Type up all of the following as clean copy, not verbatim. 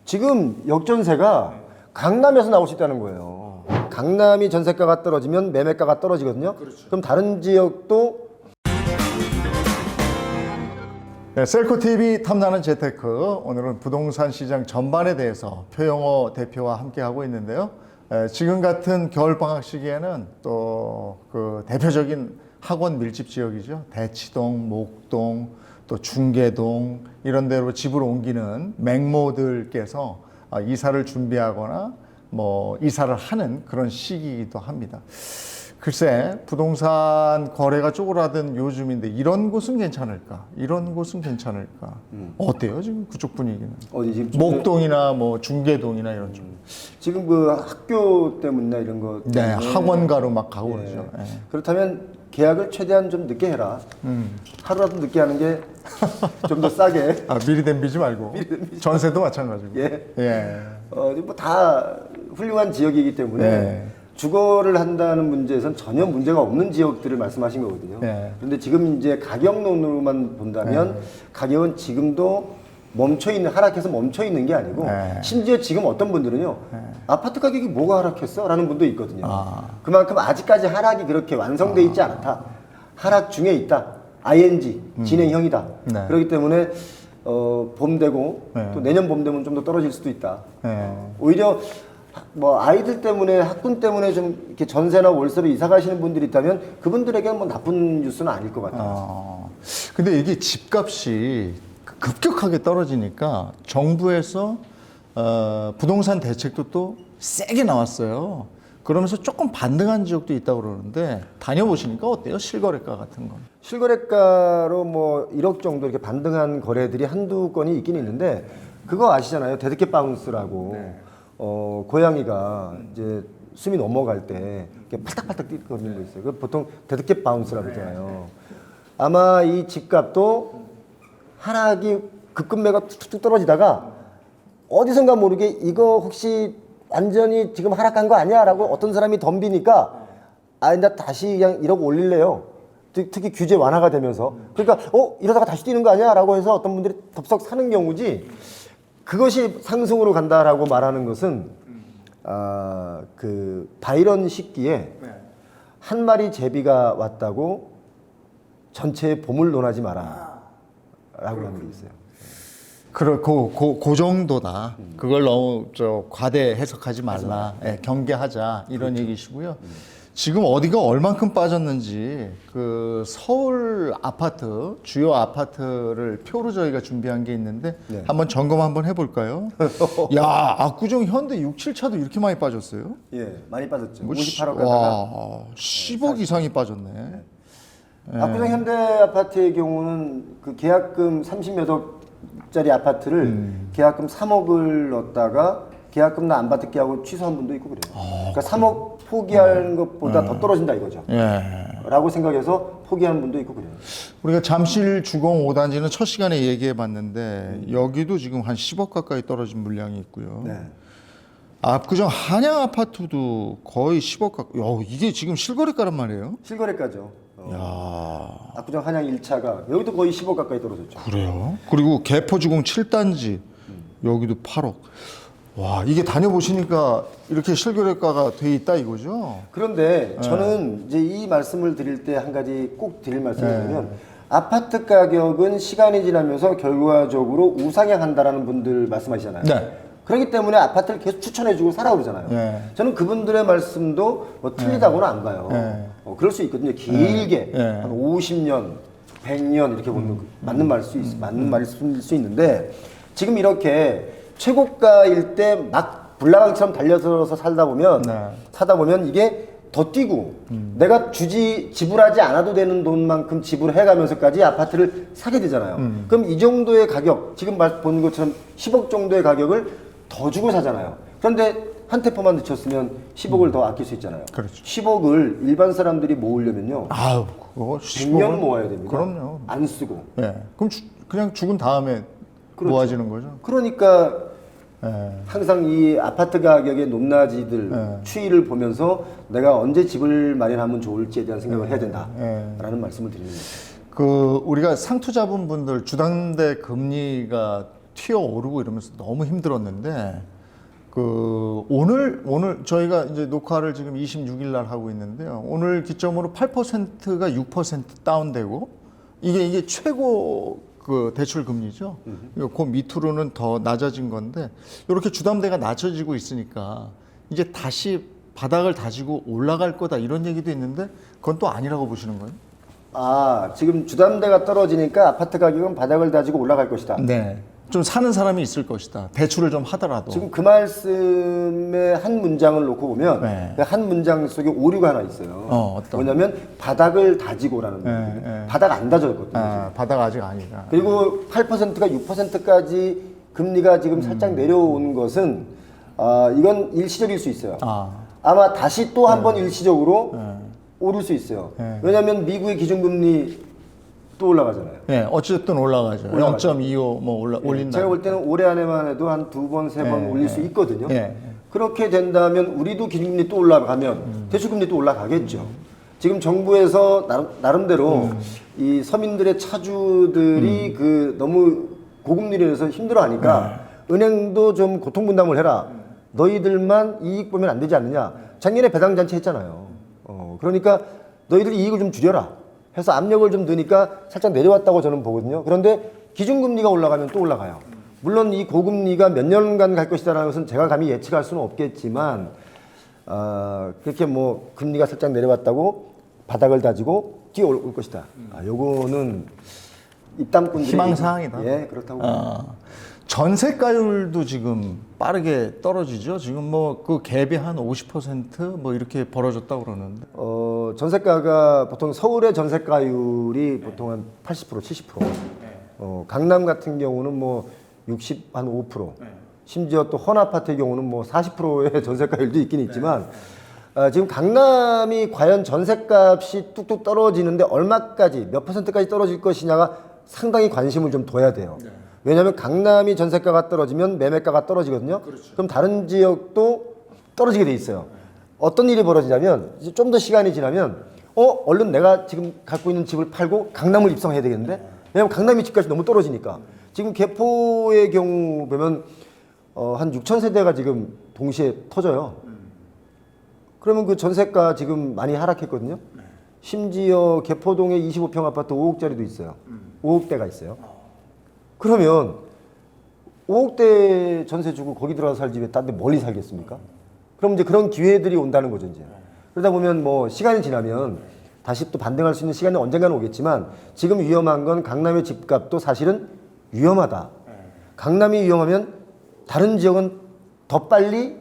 지금 역전세가 강남에서 나올 수 있다는 거예요. 강남이 전세가가 떨어지면 매매가가 떨어지거든요. 그렇죠. 그럼 다른 지역도 네, 셀코TV 탐나는 재테크, 오늘은 부동산 시장 전반에 대해서 표영호 대표와 함께 하고 있는데요. 지금 같은 겨울방학 시기에는 또 그 대표적인 학원 밀집 지역이죠. 대치동, 목동, 또 중계동 이런 데로 집을 옮기는 맹모들께서 이사를 준비하거나 뭐 이사를 하는 그런 시기이기도 합니다. 글쎄, 부동산 거래가 쪼그라든 요즘인데 이런 곳은 괜찮을까? 이런 곳은 괜찮을까? 어때요, 지금 그쪽 분위기는? 어디 지금 목동이나 뭐 중계동이나 이런 쪽. 지금 그 학교 때문이나 이런 거 네, 때문에 학원가로 막 가고 그러죠. 네. 그렇다면 계약을 최대한 좀 늦게 해라. 하루라도 늦게 하는 게 좀 더 싸게. 미리 댐비지 말고. 전세도 마찬가지고. 예. 예. 뭐 다 훌륭한 지역이기 때문에 네. 주거를 한다는 문제에선 전혀 문제가 없는 지역들을 말씀하신 거거든요. 네. 그런데 지금 이제 가격론으로만 본다면 가격은 지금도 하락해서 멈춰 있는 게 아니고 네. 심지어 지금 어떤 분들은요 아파트 가격이 뭐가 하락했어? 라는 분도 있거든요. 그만큼 아직까지 하락이 그렇게 완성돼 있지 않다. 하락 중에 있다. ing, 진행형이다. 네. 그렇기 때문에 봄 되고 네. 또 내년 봄 되면 좀 더 떨어질 수도 있다. 네. 오히려 뭐 아이들 때문에 학군 때문에 좀 이렇게 전세나 월세로 이사 가시는 분들이 있다면 그분들에게는 뭐 나쁜 뉴스는 아닐 것 같아요. 근데 이게 집값이 급격하게 떨어지니까 정부에서 부동산 대책도 또 세게 나왔어요. 그러면서 조금 반등한 지역도 있다고 그러는데 다녀보시니까 어때요? 실거래가 같은 건? 실거래가로 뭐 1억 정도 이렇게 반등한 거래들이 한두 건이 있긴 있는데 그거 아시잖아요. 데드캣 바운스라고. 고양이가 이제 숨이 넘어갈 때 이렇게 팔딱팔딱 뛰거리는 거 있어요. 그 보통 데드캣 바운스라고 하잖아요. 아마 이 집값도 하락이 급급매가 툭툭 떨어지다가 어디선가 모르게 이거 혹시 완전히 지금 하락한 거 아니야? 라고 어떤 사람이 덤비니까 나 다시 그냥 1억 올릴래요. 특히 규제 완화가 되면서. 그러니까 이러다가 다시 뛰는 거 아니야? 라고 해서 어떤 분들이 덥석 사는 경우지 그것이 상승으로 간다라고 말하는 것은 그 바이런 식기에 한 마리 제비가 왔다고 전체의 봄을 논하지 마라 라고 하는 게 있어요. 그 정도다. 그걸 너무 과대 해석하지 말라. 예, 경계하자. 이런 얘기시고요. 지금 어디가 얼만큼 빠졌는지 그 서울 아파트, 주요 아파트를 표로 저희가 준비한 게 있는데 한번 점검 한번 해볼까요? 야, 압구정 현대 6, 7차도 이렇게 많이 빠졌어요? 예, 많이 빠졌죠. 뭐 58억 가다가 와, 10억 이상이 빠졌네. 압구정 현대 아파트의 경우는 그 계약금 30몇 억짜리 아파트를 계약금 3억을 넣었다가 계약금 나 안 받을게 하고 취소한 분도 있고 그래요. 그러니까 3억 포기하는 것보다 더 떨어진다 이거죠. 라고 생각해서 포기하는 분도 있고 그래요. 우리가 잠실 주공 5단지는 첫 시간에 얘기해 봤는데 여기도 지금 한 10억 가까이 떨어진 물량이 있고요. 네. 압구정 한양 아파트도 거의 10억 가까이. 이게 지금 실거래가란 말이에요? 실거래가죠. 야, 압구정 한양 1차가 여기도 거의 10억 가까이 떨어졌죠. 그래요? 그리고 개포주공 7단지 여기도 8억. 와, 이게 다녀보시니까 이렇게 실거래가가 돼 있다 이거죠? 그런데 저는 이제 이 말씀을 드릴 때 한 가지 꼭 드릴 말씀이 뭐냐면 아파트 가격은 시간이 지나면서 결과적으로 우상향한다라는 분들 말씀하시잖아요. 네. 그렇기 때문에 아파트를 계속 추천해주고 사라 그러잖아요. 네. 저는 그분들의 말씀도 뭐 틀리다고는 안 봐요. 그럴 수 있거든요. 길게 한 50년, 100년 이렇게 보면 맞는 말일 수 있는데 지금 이렇게 최고가일 때 막 불나방처럼 달려들어서 사다 보면 이게 더 뛰고 내가 지불하지 않아도 되는 돈만큼 지불해가면서까지 아파트를 사게 되잖아요. 그럼 이 정도의 가격, 지금 본 것처럼 10억 정도의 가격을 더 주고 사잖아요. 그런데 한 테포만 늦췄으면 10억을 더 아낄 수 있잖아요. 그렇죠. 10억을 일반 사람들이 모으려면요. 아우, 그거 100년 모아야 됩니다. 그럼요. 안 쓰고. 예. 그럼 그냥 죽은 다음에 그렇죠. 모아지는 거죠? 그러니까 항상 이 아파트 가격의 높낮이들 추이를 보면서 내가 언제 집을 마련하면 좋을지에 대한 생각을 해야 된다라는 말씀을 드리는 거죠. 우리가 상투 잡은 분들 주담대 금리가 튀어오르고 이러면서 너무 힘들었는데 오늘 저희가 이제 녹화를 지금 26일 날 하고 있는데요. 오늘 기점으로 8%가 6% 다운되고 이게 최고 그 대출 금리죠. 그 밑으로는 더 낮아진 건데 이렇게 주담대가 낮춰지고 있으니까 이제 다시 바닥을 다지고 올라갈 거다 이런 얘기도 있는데 그건 또 아니라고 보시는 거예요? 지금 주담대가 떨어지니까 아파트 가격은 바닥을 다지고 올라갈 것이다. 네. 좀 사는 사람이 있을 것이다. 대출을 좀 하더라도. 지금 그 말씀의 한 문장을 놓고 보면 네. 그 한 문장 속에 오류가 하나 있어요. 어떤? 뭐냐면 바닥을 다지고라는 네, 거예요. 네. 바닥 안 다졌거든요. 바닥 아직 아니다. 그리고 8%가 6%까지 금리가 지금 살짝 내려온 것은 이건 일시적일 수 있어요. 아마 다시 또 한 번 일시적으로 오를 수 있어요. 왜냐하면 미국의 기준금리 또 올라가잖아요. 네, 어쨌든 올라가죠. 0.25 뭐 올린다. 제가 볼 때는 올해 안에만 해도 한 2번, 3번 올릴 수 있거든요. 예. 그렇게 된다면 우리도 기준금리 또 올라가면 대출금리 또 올라가겠죠. 지금 정부에서 나름대로 이 서민들의 차주들이 그 너무 고금리로 해서 힘들어하니까 은행도 좀 고통분담을 해라. 너희들만 이익 보면 안 되지 않느냐. 작년에 배당잔치 했잖아요. 그러니까 너희들이 이익을 좀 줄여라 해서 압력을 좀 넣으니까 살짝 내려왔다고 저는 보거든요. 그런데 기준금리가 올라가면 또 올라가요. 물론 이 고금리가 몇 년간 갈 것이다라는 것은 제가 감히 예측할 수는 없겠지만 그렇게 뭐 금리가 살짝 내려왔다고 바닥을 다지고 뛰어올 것이다. 요거는 입담꾼들이 희망사항이다. 예, 그렇다고 봅니다. 전세가율도 지금 빠르게 떨어지죠. 지금 뭐 그 갭이 한 50% 이렇게 벌어졌다고 그러는데. 전세가가 보통 서울의 전세가율이 보통 한 80%, 70%. 강남 같은 경우는 뭐 60, 한 5%. 심지어 또 헌아파트의 경우는 뭐 40%의 전세가율도 있긴 있지만 지금 강남이 과연 전세값이 뚝뚝 떨어지는데 얼마까지, 몇 %까지 떨어질 것이냐가 상당히 관심을 좀 둬야 돼요. 왜냐하면 강남이 전세가가 떨어지면 매매가가 떨어지거든요. 그럼 다른 지역도 떨어지게 돼 있어요. 어떤 일이 벌어지냐면 좀 더 시간이 지나면 얼른 내가 지금 갖고 있는 집을 팔고 강남을 입성해야 되겠는데 왜냐면 강남이 집값이 너무 떨어지니까 지금 개포의 경우 보면 한 6천 세대가 지금 동시에 터져요. 그러면 그 전세가 지금 많이 하락했거든요. 심지어 개포동에 25평 아파트 5억짜리도 있어요. 5억대가 있어요. 그러면 5억대 전세 주고 거기 들어가서 살지 왜 딴 데 멀리 살겠습니까? 그럼 이제 그런 기회들이 온다는 거죠, 이제. 그러다 보면 뭐 시간이 지나면 다시 또 반등할 수 있는 시간이 언젠가는 오겠지만 지금 위험한 건 강남의 집값도 사실은 위험하다. 강남이 위험하면 다른 지역은 더 빨리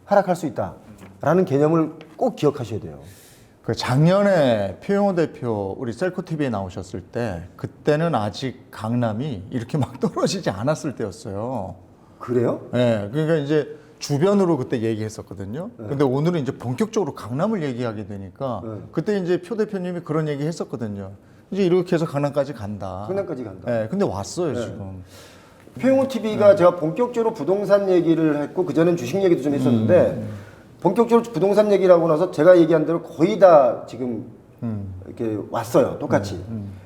하락할 수 있다라는 개념을 꼭 기억하셔야 돼요. 그 작년에 표영호 대표 우리 셀코 TV에 나오셨을 때 그때는 아직 강남이 이렇게 막 떨어지지 않았을 때였어요. 그래요? 네, 그러니까 이제 주변으로 그때 얘기했었거든요. 근데 오늘은 이제 본격적으로 강남을 얘기하게 되니까 그때 이제 표 대표님이 그런 얘기 했었거든요. 이제 이렇게 해서 강남까지 간다. 강남까지 간다. 네, 근데 왔어요, 지금. 표영호 TV가 제가 본격적으로 부동산 얘기를 했고 그전엔 주식 얘기도 좀 했었는데 본격적으로 부동산 얘기를 하고 나서 제가 얘기한 대로 거의 다 지금 이렇게 왔어요. 똑같이.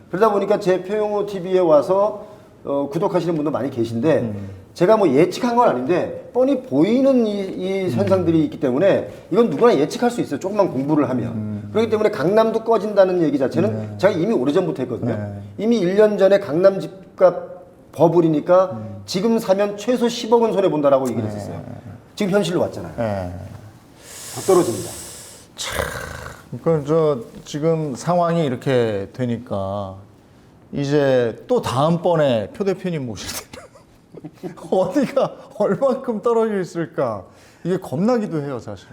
그러다 보니까 제 표영호 TV에 와서 구독하시는 분도 많이 계신데 제가 뭐 예측한 건 아닌데 뻔히 보이는 이 현상들이 있기 때문에 이건 누구나 예측할 수 있어요. 조금만 공부를 하면. 그렇기 때문에 강남도 꺼진다는 얘기 자체는 제가 이미 오래전부터 했거든요. 이미 1년 전에 강남 집값 버블이니까 지금 사면 최소 10억은 손해본다라고 얘기를 했었어요. 지금 현실로 왔잖아요. 더 떨어집니다. 그러니까 지금 상황이 이렇게 되니까 이제 또 다음번에 표 대표님 모실 때는 어디가 얼만큼 떨어져 있을까 이게 겁나기도 해요, 사실.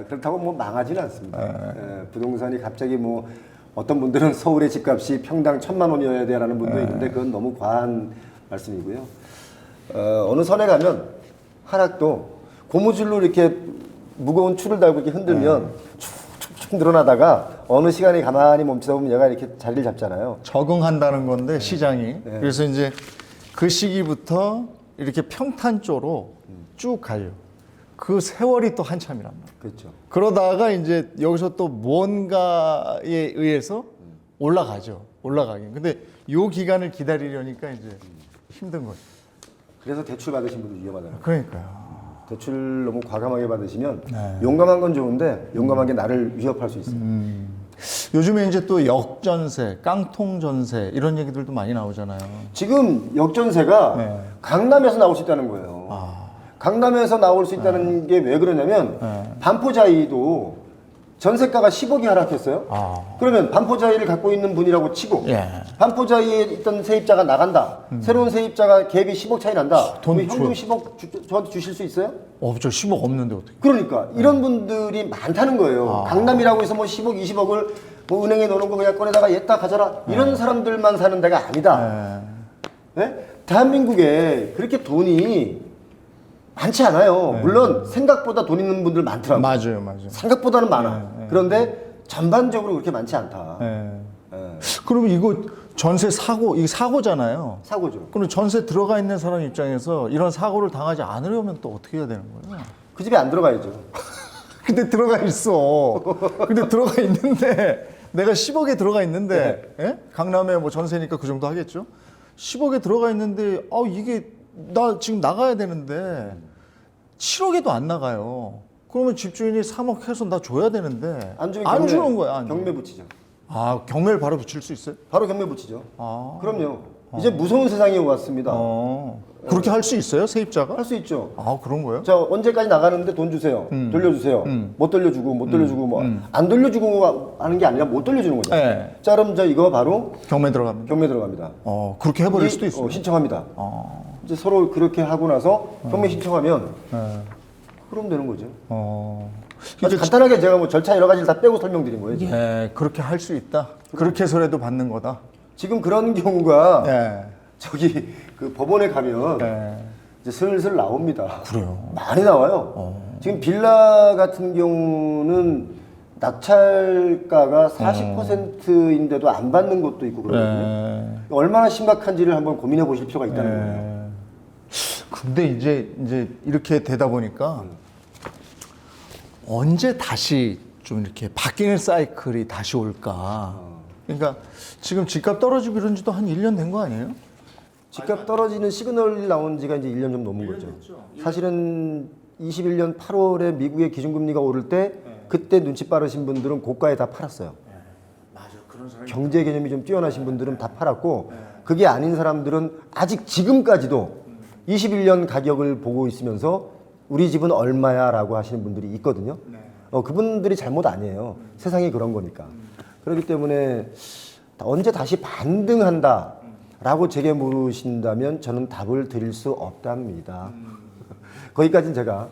그렇다고 뭐 망하지는 않습니다. 부동산이 갑자기 뭐 어떤 분들은 서울의 집값이 평당 1,000만 원이어야 돼라는 분도 있는데 그건 너무 과한 말씀이고요. 어느 선에 가면 하락도 고무줄로 이렇게 무거운 줄을 달고 이렇게 흔들면 축축축 늘어나다가 어느 시간에 가만히 멈추다 보면 얘가 이렇게 자리를 잡잖아요. 적응한다는 건데 시장이. 그래서 이제 그 시기부터 이렇게 평탄조로 쭉 가요. 그 세월이 또 한참이란 말이에요. 그렇죠. 그러다가 이제 여기서 또 뭔가에 의해서 올라가죠. 올라가긴. 근데 요 기간을 기다리려니까 이제 힘든 거죠. 그래서 대출 받으신 분들 위험하잖아요. 그러니까요. 대출 너무 과감하게 받으시면 네. 용감한 건 좋은데 용감한 게 나를 위협할 수 있어요. 요즘에 이제 또 역전세, 깡통 전세 이런 얘기들도 많이 나오잖아요. 지금 역전세가 네. 강남에서 나올 수 있다는 거예요. 강남에서 나올 수 있다는 게 왜 그러냐면 반포자이도 전세가가 10억이 하락했어요. 그러면 반포자이를 갖고 있는 분이라고 치고 예. 반포자이에 있던 세입자가 나간다. 새로운 세입자가 갭이 10억 차이 난다. 돈 그럼 현금 10억 저한테 주실 수 있어요? 저 10억 없는데 어떻게? 그러니까 이런 분들이 많다는 거예요. 강남이라고 해서 뭐 10억, 20억을 뭐 은행에 넣는 거 그냥 꺼내다가 얘다 가져라. 이런 사람들만 사는 데가 아니다. 네? 대한민국에 그렇게 돈이 많지 않아요. 물론 생각보다 돈 있는 분들 많더라고요. 맞아요. 생각보다는 많아. 그런데 전반적으로 그렇게 많지 않다. 예. 예. 그러면 이거 전세 사고, 이게 사고잖아요. 사고죠. 그럼 전세 들어가 있는 사람 입장에서 이런 사고를 당하지 않으려면 또 어떻게 해야 되는 거예요? 그 집에 안 들어가야죠. 근데 들어가 있어. 근데 들어가 있는데 내가 10억에 들어가 있는데 예? 강남에 뭐 전세니까 그 정도 하겠죠. 10억에 들어가 있는데 이게 나 지금 나가야 되는데 7억에도 안 나가요. 그러면 집주인이 3억 해서 나 줘야 되는데 안 주면 안 주는 거야. 안 경매 붙이죠. 경매를 바로 붙일 수 있어요? 바로 경매 붙이죠. 그럼요. 이제 무서운 세상이 왔습니다. 그렇게 할 수 있어요? 세입자가? 할 수 있죠. 그런 거예요? 저 언제까지 나가는데 돈 주세요. 돌려주세요. 못 돌려주고 뭐 안 돌려주고 하는 게 아니라 못 돌려주는 거죠. 네. 자, 그럼 저 이거 바로 경매 들어갑니다. 경매 들어갑니다. 그렇게 해버릴 수도 있어요. 신청합니다. 이제 서로 그렇게 하고 나서 경매 신청하면 그럼 되는 거죠. 아주 간단하게 제가 뭐 절차 여러 가지를 다 빼고 설명드린 거예요. 지금. 예, 그렇게 할 수 있다. 그렇게 해서라도 받는 거다. 지금 그런 경우가 예. 저기 그 법원에 가면 예. 이제 슬슬 나옵니다. 그래요. 많이 나와요. 지금 빌라 같은 경우는 낙찰가가 40%인데도 안 받는 것도 있고 그러거든요. 얼마나 심각한지를 한번 고민해 보실 필요가 있다는 거예요. 근데 이제 이렇게 되다 보니까 언제 다시 좀 이렇게 바뀌는 사이클이 다시 올까? 그러니까 지금 집값 떨어지고 이런 지도 한 1년 된 거 아니에요? 집값 떨어지는 시그널이 나온 지가 이제 1년 좀 넘은 거죠. 사실은 21년 8월에 미국의 기준금리가 오를 때 그때 눈치 빠르신 분들은 고가에 다 팔았어요. 맞아, 그런 사람이 경제 개념이 좀 뛰어나신 분들은 다 팔았고 그게 아닌 사람들은 아직 지금까지도 21년 가격을 보고 있으면서 우리 집은 얼마야 라고 하시는 분들이 있거든요. 그분들이 잘못 아니에요. 세상이 그런 거니까. 그렇기 때문에 언제 다시 반등한다 라고 제게 물으신다면 저는 답을 드릴 수 없답니다. 거기까지는 제가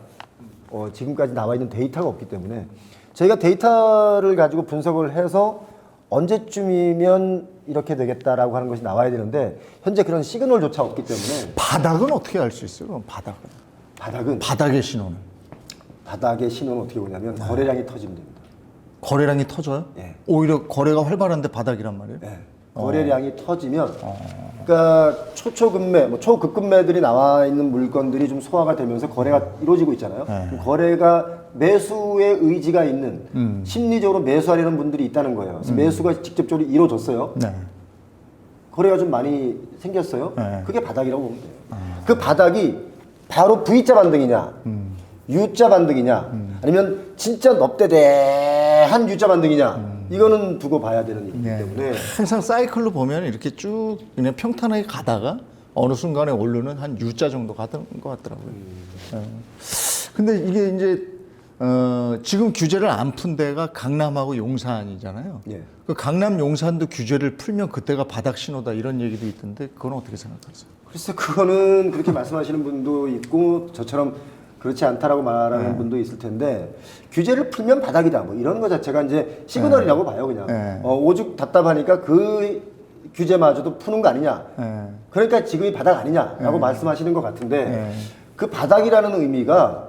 지금까지 나와 있는 데이터가 없기 때문에 저희가 데이터를 가지고 분석을 해서 언제쯤이면 이렇게 되겠다라고 하는 것이 나와야 되는데 현재 그런 시그널조차 없기 때문에 바닥은 어떻게 알 수 있어요? 그럼 바닥의 신호는 바닥의 신호는 어떻게 보냐면 거래량이 터지면 됩니다. 거래량이 터져요? 예. 오히려 거래가 활발한데 바닥이란 말이에요? 네. 거래량이 터지면 그러니까 초급매, 뭐 초급급매들이 나와 있는 물건들이 좀 소화가 되면서 거래가 이루어지고 있잖아요. 그럼 거래가 매수의 의지가 있는 심리적으로 매수하려는 분들이 있다는 거예요. 그래서 매수가 직접적으로 이루어졌어요. 네. 거래가 좀 많이 생겼어요. 네. 그게 바닥이라고 보면 돼요. 그 바닥이 바로 V자 반등이냐, U자 반등이냐, 아니면 진짜 넙대대한 U자 반등이냐, 이거는 두고 봐야 되는 일이기 때문에 항상 사이클로 보면 이렇게 쭉 그냥 평탄하게 가다가 어느 순간에 오르는 한 U자 정도 가던 것 같더라고요. 근데 이게 이제 지금 규제를 안 푼 데가 강남하고 용산이잖아요. 예. 그 강남 용산도 규제를 풀면 그때가 바닥 신호다 이런 얘기도 있던데 그건 어떻게 생각하세요? 글쎄 그거는 그렇게 말씀하시는 분도 있고 저처럼 그렇지 않다라고 말하는 분도 있을 텐데 규제를 풀면 바닥이다 뭐 이런 거 자체가 이제 시그널이라고 봐요 그냥. 오죽 답답하니까 그 규제마저도 푸는 거 아니냐. 그러니까 지금이 바닥 아니냐라고 말씀하시는 것 같은데 그 바닥이라는 의미가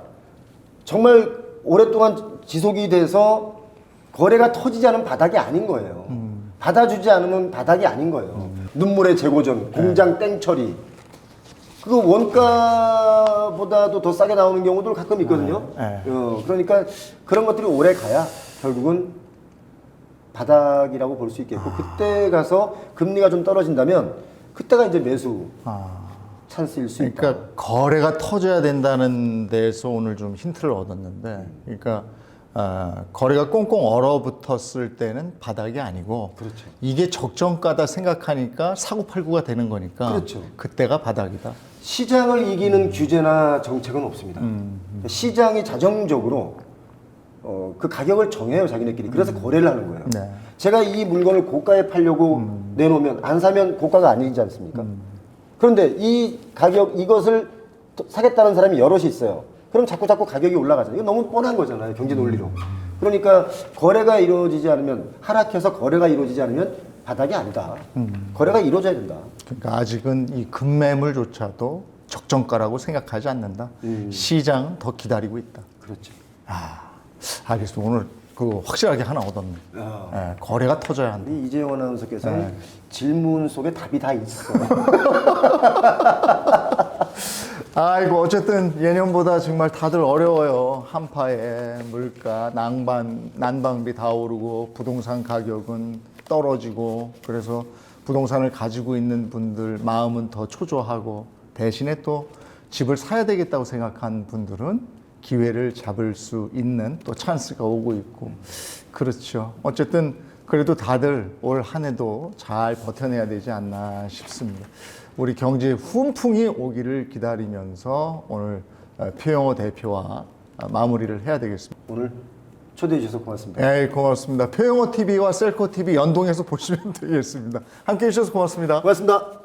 정말 오랫동안 지속이 돼서 거래가 터지지 않은 바닥이 아닌 거예요. 받아주지 않으면 바닥이 아닌 거예요. 눈물의 재고전, 공장 땡처리. 그거 원가보다도 더 싸게 나오는 경우도 가끔 있거든요. 그러니까 그런 것들이 오래 가야 결국은 바닥이라고 볼 수 있겠고 그때 가서 금리가 좀 떨어진다면 그때가 이제 매수 찬스일 수 있다. 그러니까 거래가 터져야 된다는 데서 오늘 좀 힌트를 얻었는데, 그러니까 거래가 꽁꽁 얼어붙었을 때는 바닥이 아니고, 그렇죠. 이게 적정가다 생각하니까 사고팔구가 되는 거니까, 그렇죠. 그때가 바닥이다. 시장을 이기는 규제나 정책은 없습니다. 시장이 자정적으로 그 가격을 정해요, 자기네끼리. 그래서 거래를 하는 거예요. 네. 제가 이 물건을 고가에 팔려고 내놓으면 안 사면 고가가 아니지 않습니까? 그런데 이 가격, 이것을 사겠다는 사람이 여럿이 있어요. 그럼 자꾸 가격이 올라가잖아요. 이거 너무 뻔한 거잖아요, 경제 논리로. 그러니까 거래가 이루어지지 않으면, 하락해서 거래가 이루어지지 않으면 바닥이 아니다. 거래가 이루어져야 된다. 그러니까 아직은 이 급매물조차도 적정가라고 생각하지 않는다. 시장 더 기다리고 있다. 그렇죠. 알겠습니다. 오늘 그 확실하게 하나 얻었네. 예, 거래가 터져야 한다. 우리 이재용 아나운서께서는 질문 속에 답이 다 있어. 아이고 어쨌든 예년보다 정말 다들 어려워요. 한파에 물가, 난방비 다 오르고 부동산 가격은 떨어지고, 그래서 부동산을 가지고 있는 분들 마음은 더 초조하고, 대신에 또 집을 사야 되겠다고 생각한 분들은 기회를 잡을 수 있는 또 찬스가 오고 있고, 그렇죠. 어쨌든 그래도 다들 올 한 해도 잘 버텨내야 되지 않나 싶습니다. 우리 경제 훈풍이 오기를 기다리면서 오늘 표영호 대표와 마무리를 해야 되겠습니다. 오늘 초대해 주셔서 고맙습니다. 네, 고맙습니다. 표영호 TV와 셀코 TV 연동해서 보시면 되겠습니다. 함께 해주셔서 고맙습니다. 고맙습니다.